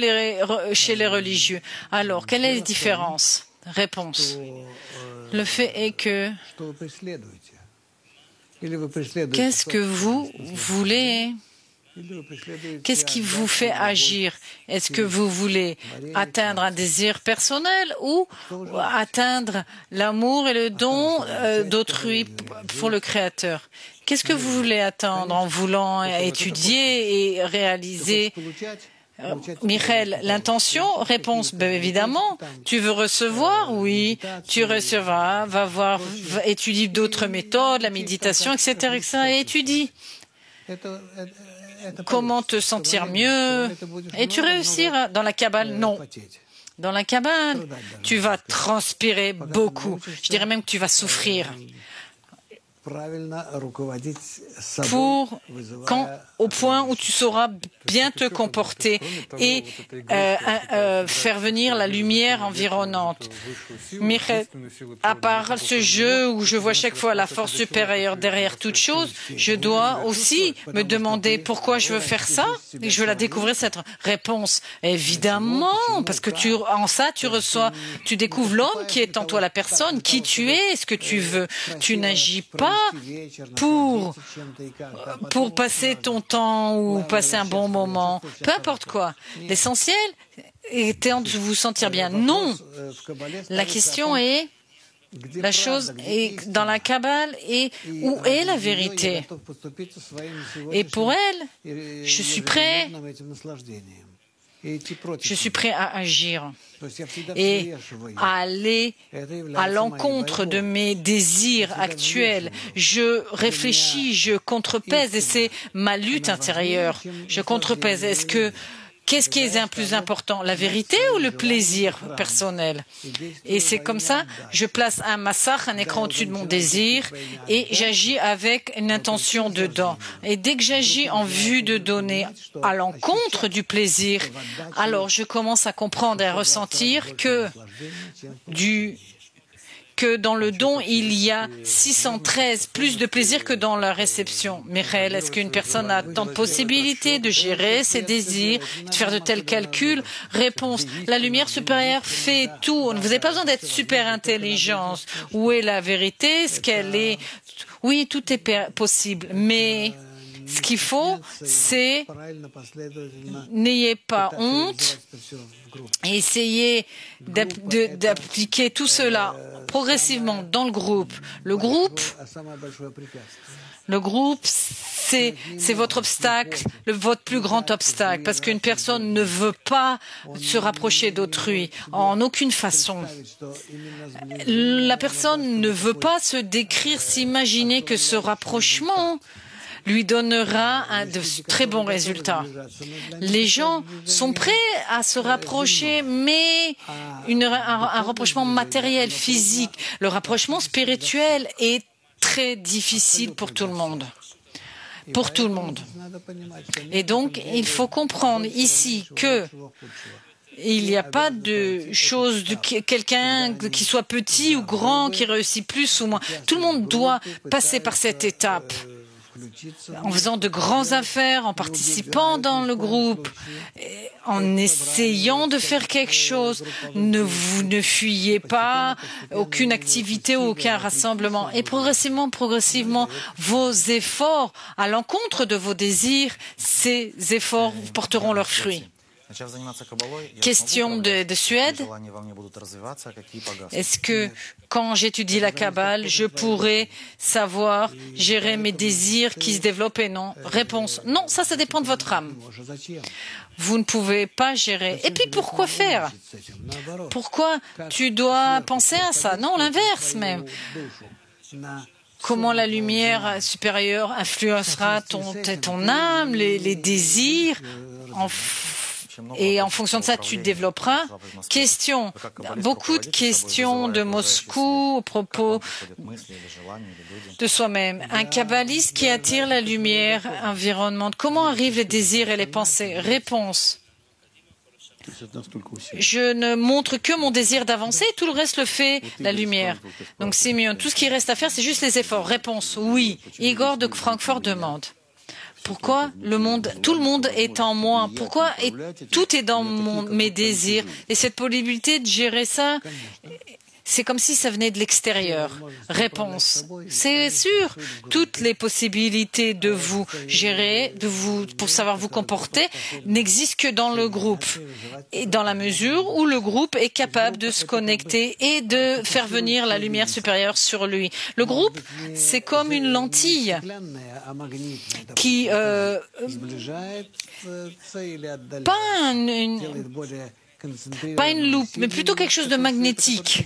chez les religieux. Alors, quelle est la différence? Réponse. Le fait est que qu'est-ce que vous voulez? Qu'est-ce qui vous fait agir? Est-ce que vous voulez atteindre un désir personnel ou atteindre l'amour et le don d'autrui pour le Créateur? Qu'est-ce que vous voulez atteindre en voulant étudier et réaliser? Michael, l'intention? Réponse, ben évidemment. Tu veux recevoir? Oui, tu recevras. Va étudier d'autres méthodes, la méditation, etc., etc., et étudie. Comment te sentir mieux? Et tu réussiras. Dans la Kabbale, non. Dans la Kabbale, tu vas transpirer beaucoup. Je dirais même que tu vas souffrir. Au point où tu sauras bien te comporter et faire venir la lumière environnante. Michael, à part ce jeu où je vois chaque fois la force supérieure derrière toute chose, je dois aussi me demander pourquoi je veux faire ça et je veux la découvrir, cette réponse. Évidemment, parce que tu découvres l'homme qui est en toi, la personne, qui tu es, ce que tu veux. Tu n'agis pas pour passer ton temps ou passer un bon moment, peu importe quoi. L'essentiel est de vous sentir bien. Non, la question est, la chose est dans la Kabbale et où est la vérité? Et pour elle, je suis prêt à agir et à aller à l'encontre de mes désirs actuels. Je réfléchis, je contrepèse et c'est ma lutte intérieure. Je contrepèse. Qu'est-ce qui est le plus important, la vérité ou le plaisir personnel? Et c'est comme ça, je place un massach, un écran au-dessus de mon désir, et j'agis avec une intention dedans. Et dès que j'agis en vue de donner à l'encontre du plaisir, alors je commence à comprendre et à ressentir que du que dans le don, il y a 613, plus de plaisir que dans la réception. Michael, est-ce qu'une personne a tant de possibilités de gérer ses désirs, de faire de tels calculs? Réponse, la lumière supérieure fait tout. Vous n'avez pas besoin d'être super intelligence. Où est la vérité? Ce qu'elle est? Oui, tout est possible, mais ce qu'il faut, c'est n'ayez pas honte et essayez d'appliquer tout cela progressivement dans le groupe. Le groupe, c'est votre obstacle, votre plus grand obstacle, parce qu'une personne ne veut pas se rapprocher d'autrui en aucune façon. La personne ne veut pas se décrire, s'imaginer que ce rapprochement lui donnera de très bons résultats. Les gens sont prêts à se rapprocher, mais un rapprochement matériel, physique. Le rapprochement spirituel est très difficile pour tout le monde. Pour tout le monde. Et donc, il faut comprendre ici que il n'y a pas de chose de quelqu'un qui soit petit ou grand, qui réussit plus ou moins. Tout le monde doit passer par cette étape. En faisant de grandes affaires, en participant dans le groupe, en essayant de faire quelque chose. Vous ne fuyez pas aucune activité ou aucun rassemblement. Et progressivement, vos efforts à l'encontre de vos désirs, ces efforts porteront leurs fruits. Question de Suède. Est-ce que quand j'étudie la Kabbale, je pourrais savoir gérer mes désirs qui se développent et non? Réponse, non, ça dépend de votre âme. Vous ne pouvez pas gérer. Et puis pourquoi faire? Pourquoi tu dois penser à ça? Non, l'inverse même. Comment la lumière supérieure influencera ton âme, les désirs et en fonction de ça, tu développeras. Question. Beaucoup de questions de Moscou au propos de soi-même. Un kabbaliste qui attire la lumière environnante. Comment arrivent les désirs et les pensées? Réponse. Je ne montre que mon désir d'avancer, tout le reste le fait la lumière. Donc Simeon, tout ce qui reste à faire, c'est juste les efforts. Réponse. Oui. Igor de Francfort demande. Pourquoi tout le monde est en moi? Pourquoi tout est dans mes désirs? Et cette possibilité de gérer ça, c'est comme si ça venait de l'extérieur. Réponse. C'est sûr. Toutes les possibilités de vous gérer, pour savoir vous comporter, n'existent que dans le groupe. Et dans la mesure où le groupe est capable de se connecter et de faire venir la lumière supérieure sur lui. Le groupe, c'est comme une lentille qui, pas une loupe, mais plutôt quelque chose de magnétique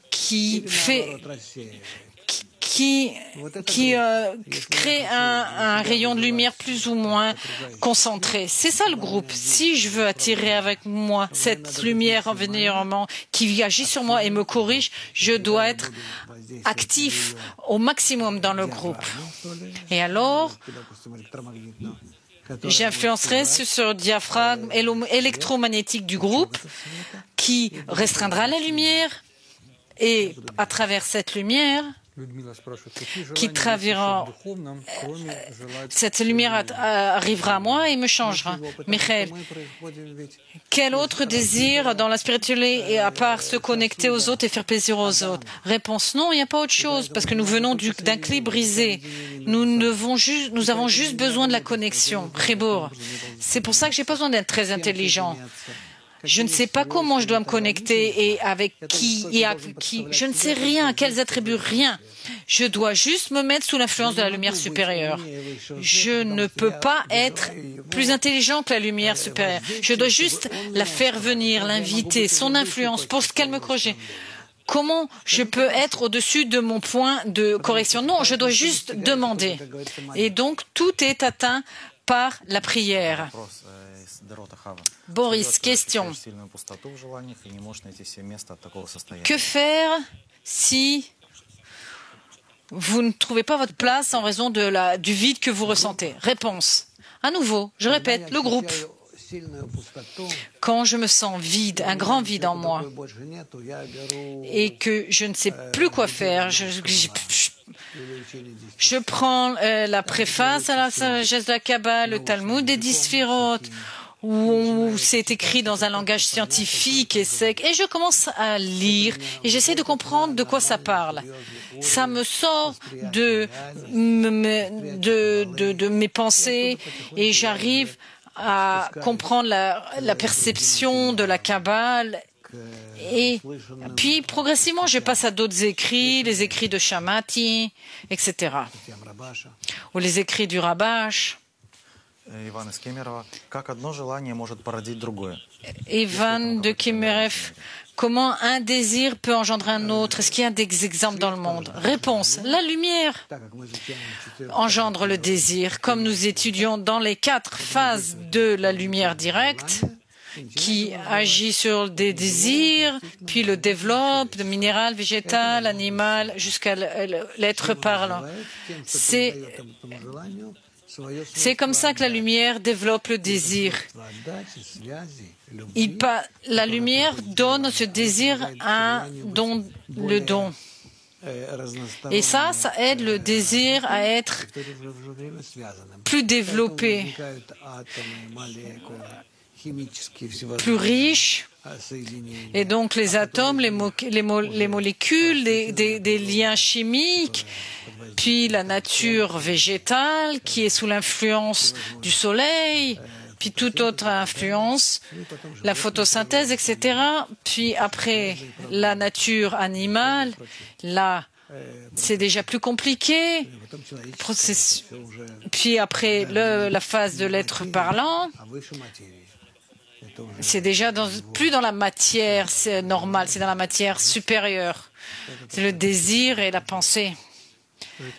qui crée un rayon de lumière plus ou moins concentré. C'est ça le groupe. Si je veux attirer avec moi cette lumière environnement qui agit sur moi et me corrige, je dois être actif au maximum dans le groupe. Et alors, j'influencerai sur le diaphragme électromagnétique du groupe qui restreindra la lumière et à travers cette lumière qui traversera, cette lumière arrivera à moi et me changera. Michael, quel autre désir dans la spiritualité à part se connecter aux autres et faire plaisir aux autres? Réponse, non, il n'y a pas autre chose parce que nous venons d'un clé brisé. Nous avons juste besoin de la connexion. Ribour. C'est pour ça que j'ai pas besoin d'être très intelligent. Je ne sais pas comment je dois me connecter et avec qui et avec qui. Je ne sais rien, quels attributs, rien. Je dois juste me mettre sous l'influence de la lumière supérieure. Je ne peux pas être plus intelligent que la lumière supérieure. Je dois juste la faire venir, l'inviter, son influence pour ce qu'elle me corrige. Comment je peux être au-dessus de mon point de correction? Non, je dois juste demander. Et donc, tout est atteint par la prière. Boris, question. Que faire si vous ne trouvez pas votre place en raison du vide que vous ressentez? Réponse. À nouveau, je répète, le groupe. Quand je me sens vide, un grand vide en moi, et que je ne sais plus quoi faire, je prends la préface à la sagesse de la Kabbale, le Talmud des 10 Sphirot, où c'est écrit dans un langage scientifique et sec, et je commence à lire et j'essaie de comprendre de quoi ça parle. Ça me sort de mes pensées et j'arrive à comprendre la perception de la Kabbale. Et puis, progressivement, je passe à d'autres écrits, les écrits de Shamati, etc. Ou les écrits du Rabash. Ivan de Kimerev, comment un désir peut engendrer un autre? Est-ce qu'il y a des exemples dans le monde? Réponse, la lumière engendre le désir. Comme nous étudions dans les 4 phases de la lumière directe, qui agit sur des désirs, puis le développe, de minéral, végétal, animal, jusqu'à l'être parlant. C'est comme ça que la lumière développe le désir. La lumière donne ce désir le don. Et ça aide le désir à être plus développé, plus riche. Et donc les atomes, les molécules, des liens chimiques, puis la nature végétale qui est sous l'influence du soleil, puis toute autre influence, la photosynthèse, etc. Puis après la nature animale, là, c'est déjà plus compliqué. Puis après la phase de l'être parlant, c'est déjà plus dans la matière normale, c'est dans la matière supérieure. C'est le désir et la pensée.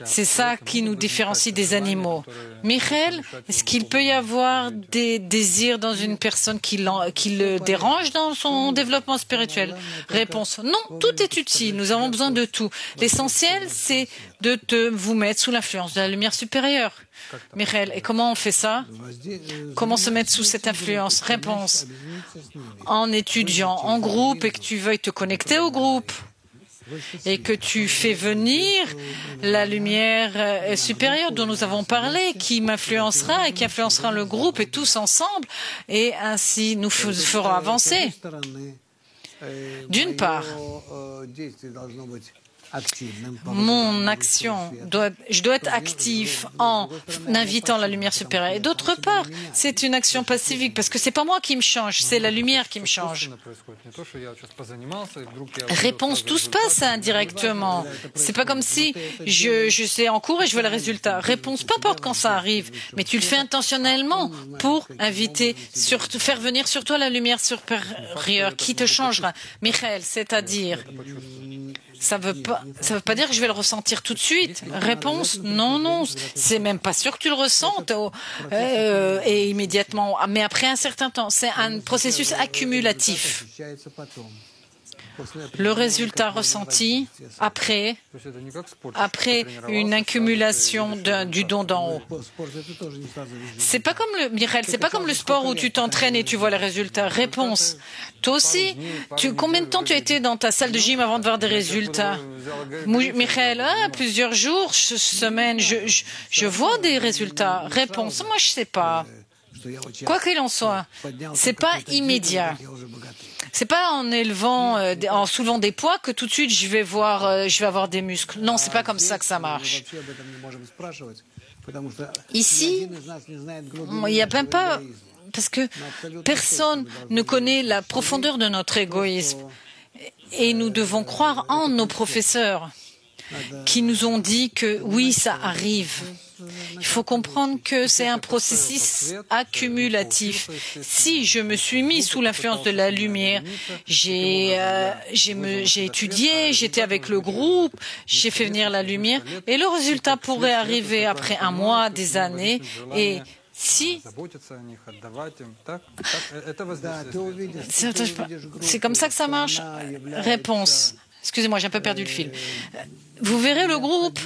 C'est ça qui nous différencie des animaux. Michael, est-ce qu'il peut y avoir des désirs dans une personne qui le dérange dans son développement spirituel? Réponse, non, tout est utile, nous avons besoin de tout. L'essentiel, c'est de vous mettre sous l'influence de la lumière supérieure. Michael, et comment on fait ça? Comment se mettre sous cette influence? Réponse, en étudiant en groupe et que tu veuilles te connecter au groupe. Et que tu fais venir la lumière supérieure dont nous avons parlé, qui m'influencera et qui influencera le groupe et tous ensemble, et ainsi nous ferons avancer. D'une part, mon action, je dois être actif en invitant la lumière supérieure. Et d'autre part, c'est une action pacifique parce que c'est pas moi qui me change, c'est la lumière qui me change. Réponse, tout se passe indirectement. C'est pas comme si je suis en cours et je veux le résultat. Réponse, peu importe quand ça arrive, mais tu le fais intentionnellement pour faire venir sur toi la lumière supérieure qui te changera. Michael, c'est-à-dire, ça veut pas dire que je vais le ressentir tout de suite. Réponse, non, c'est même pas sûr que tu le ressentes et immédiatement, mais après un certain temps. C'est un processus accumulatif. Le résultat ressenti après une accumulation du don d'en haut. C'est pas comme le sport où tu t'entraînes et tu vois les résultats. Réponse. Toi aussi, combien de temps tu as été dans ta salle de gym avant de voir des résultats? Michael, plusieurs jours, semaines, je vois des résultats. Réponse. Moi, je sais pas. Quoi qu'il en soit, c'est pas immédiat. C'est pas en soulevant des poids que tout de suite je vais avoir des muscles. Non, c'est pas comme ça que ça marche. Ici, il n'y a même pas, parce que personne ne connaît la profondeur de notre égoïsme. Et nous devons croire en nos professeurs qui nous ont dit que oui, ça arrive. Il faut comprendre que c'est un processus accumulatif. Si je me suis mis sous l'influence de la lumière, j'ai étudié, j'étais avec le groupe, j'ai fait venir la lumière, et le résultat pourrait arriver après un mois, des années, et si c'est comme ça que ça marche. Réponse. Excusez-moi, j'ai un peu perdu le fil. Vous verrez le groupe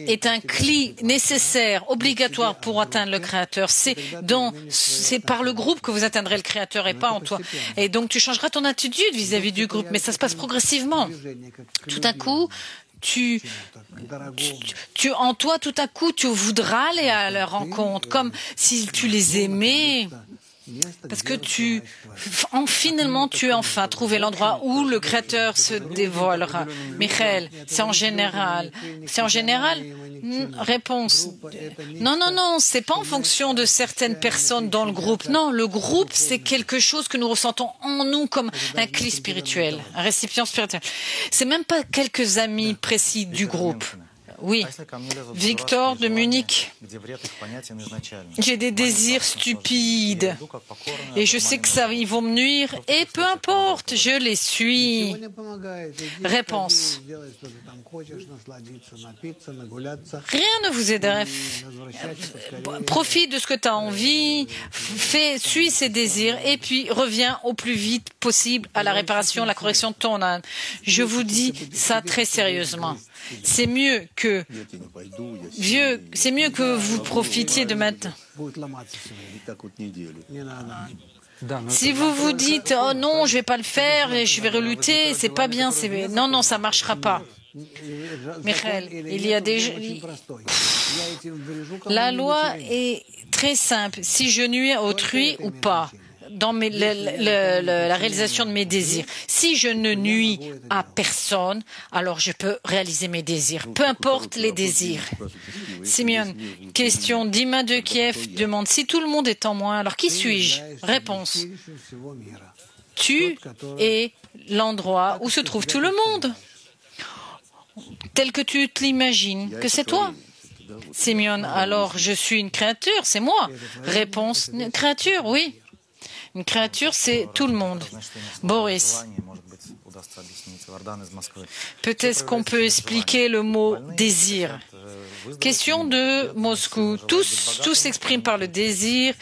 est un clé nécessaire, obligatoire pour atteindre le Créateur. C'est par le groupe que vous atteindrez le Créateur et pas en toi. Et donc tu changeras ton attitude vis-à-vis du groupe, mais ça se passe progressivement. Tout à coup, en toi, tout à coup, tu voudras aller à leur rencontre, comme si tu les aimais. Parce que finalement, tu as enfin trouvé l'endroit où le Créateur se dévoilera. Michael, c'est en général. C'est en général? Réponse. Non, c'est pas en fonction de certaines personnes dans le groupe. Non, le groupe, c'est quelque chose que nous ressentons en nous comme un clé spirituel, un récipient spirituel. C'est même pas quelques amis précis du groupe. Oui, Victor de Munich. J'ai des désirs stupides et je sais que ils vont me nuire et peu importe, je les suis. Réponse. Rien ne vous aiderait. Profite de ce que tu as envie, suis ces désirs et puis reviens au plus vite possible à la réparation, la correction de ton âme. Je vous dis ça très sérieusement. C'est mieux que vous profitiez de maintenant. Si vous vous dites oh non, je vais pas le faire et je vais relutter, c'est pas bien, non, ça marchera pas. Michael, il y a la loi est très simple. Si je nuis à autrui ou pas dans la réalisation de mes désirs. Si je ne nuis à personne, alors je peux réaliser mes désirs, peu importe les désirs. Simeon, question, Dima de Kiev demande si tout le monde est en moi, alors qui suis-je? Réponse. Tu es l'endroit où se trouve tout le monde, tel que tu te l'imagines, que c'est toi. Simeon, alors je suis une créature, c'est moi. Réponse, une créature, oui. Une créature, c'est tout le monde. Boris, peut-être qu'on peut expliquer le mot désir. Question de Moscou. Tout s'exprime par le désir.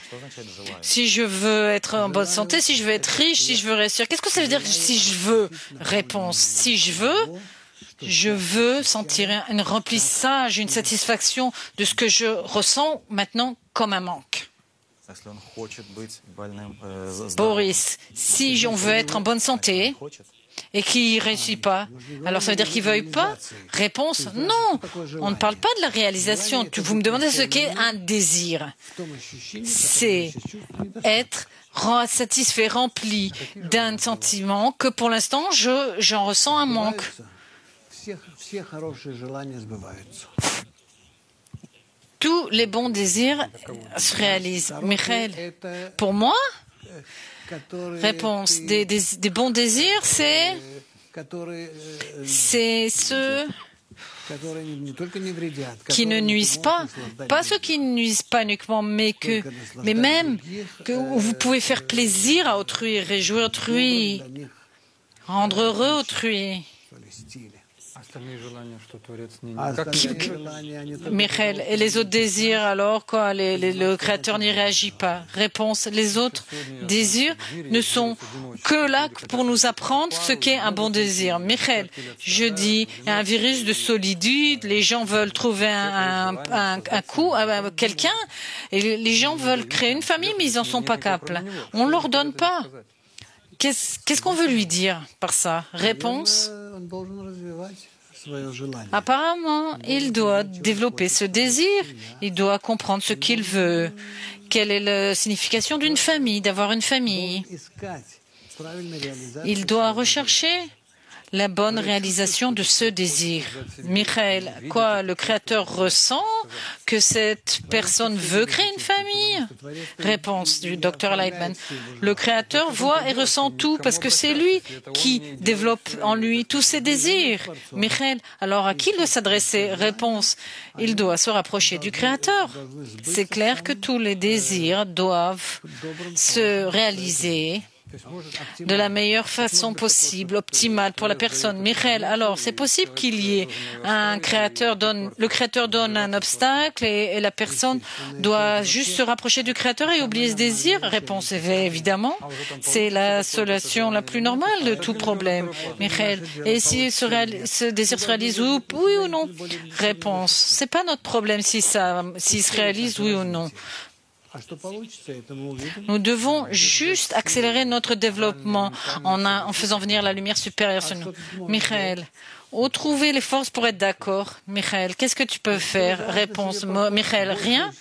Si je veux être en bonne santé, si je veux être riche, si je veux réussir. Qu'est-ce que ça veut dire si je veux? Réponse. Si je veux sentir un remplissage, une satisfaction de ce que je ressens maintenant comme un manque. Boris, si on veut être en bonne santé et qu'il ne réussit pas, alors ça veut dire qu'il ne veuille pas? Réponse, non, on ne parle pas de la réalisation. Vous me demandez ce qu'est un désir. C'est être satisfait, rempli d'un sentiment que pour l'instant, j'en ressens un manque. Tous les bons désirs se réalisent. Michael, pour moi, réponse, des bons désirs, c'est ceux qui ne nuisent pas ceux qui ne nuisent pas uniquement, mais même que vous pouvez faire plaisir à autrui, réjouir autrui, rendre heureux autrui. Michael, et les autres désirs alors quoi? Le Créateur n'y réagit pas. Réponse, les autres désirs ne sont que là pour nous apprendre ce qu'est un bon désir. Michael, je dis, il y a un virus de solitude, les gens veulent trouver un coup à quelqu'un, et les gens veulent créer une famille, mais ils n'en sont pas capables. On ne leur donne pas. Qu'est-ce qu'on veut lui dire par ça? Réponse. Apparemment, il doit développer ce désir, il doit comprendre ce qu'il veut, quelle est la signification d'une famille, d'avoir une famille. Il doit rechercher la bonne réalisation de ce désir. Michael, quoi, le Créateur ressent que cette personne veut créer une famille? Réponse du Dr Lightman. Le Créateur voit et ressent tout parce que c'est lui qui développe en lui tous ses désirs. Michael, alors à qui il doit s'adresser? Réponse, il doit se rapprocher du Créateur. C'est clair que tous les désirs doivent se réaliser de la meilleure façon possible, optimale pour la personne. Michael, alors c'est possible qu'il y ait le créateur donne un obstacle et la personne doit juste se rapprocher du créateur et oublier ce désir? Réponse évidemment, c'est la solution la plus normale de tout problème. Michael, et si ce désir se réalise oui ou non? Réponse, c'est pas notre problème s'il se réalise oui ou non. Nous devons juste accélérer notre développement en faisant venir la lumière supérieure sur nous. Michael, où trouver les forces pour être d'accord? Michael, qu'est-ce que tu peux faire? Réponse, Michael, rien.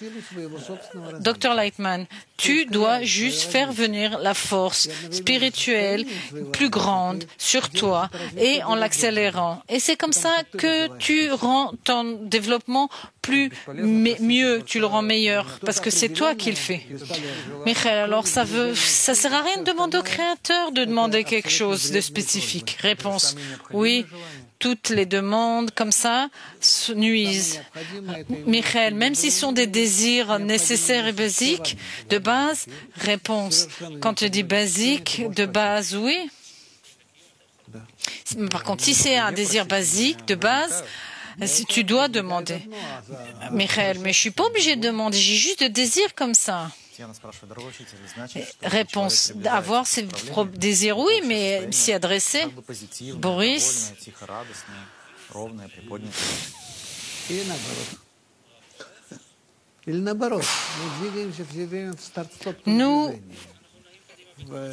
Dr Lightman, tu dois juste faire venir la force spirituelle plus grande sur toi et en l'accélérant. Et c'est comme ça que tu rends ton développement mieux, tu le rends meilleur, parce que c'est toi qui le fais. Michael, alors ça sert à rien de demander au Créateur de demander quelque chose de spécifique. Réponse, oui. Toutes les demandes comme ça nuisent. Michael, même s'ils sont des désirs nécessaires et basiques, de base, réponse. Quand tu dis basique, de base, oui. Par contre, si c'est un désir basique, de base, tu dois demander. Michael, mais je suis pas obligé de demander, j'ai juste de désirs comme ça. Réponse, avoir ses désirs, oui, mais s'y adresser. Boris.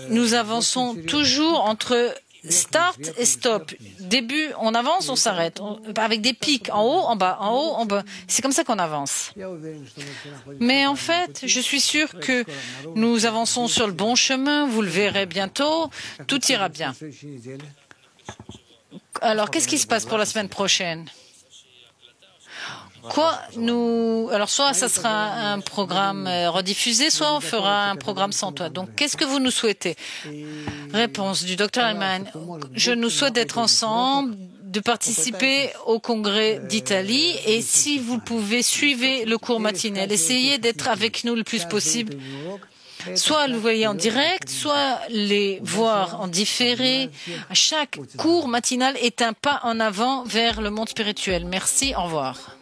Nous avançons toujours entre start et stop. Début, on avance, on s'arrête. Avec des pics, en haut, en bas, en haut, en bas. C'est comme ça qu'on avance. Mais en fait, je suis sûre que nous avançons sur le bon chemin. Vous le verrez bientôt. Tout ira bien. Alors, qu'est-ce qui se passe pour la semaine prochaine? Alors, soit ça sera un programme rediffusé, soit on fera un programme sans toi. Donc, qu'est-ce que vous nous souhaitez? Réponse du Dr Allman. Je nous souhaite d'être ensemble, de participer au congrès d'Italie et si vous pouvez, suivez le cours matinal. Essayez d'être avec nous le plus possible. Soit le voyez en direct, soit les voir en différé. Chaque cours matinal est un pas en avant vers le monde spirituel. Merci, au revoir.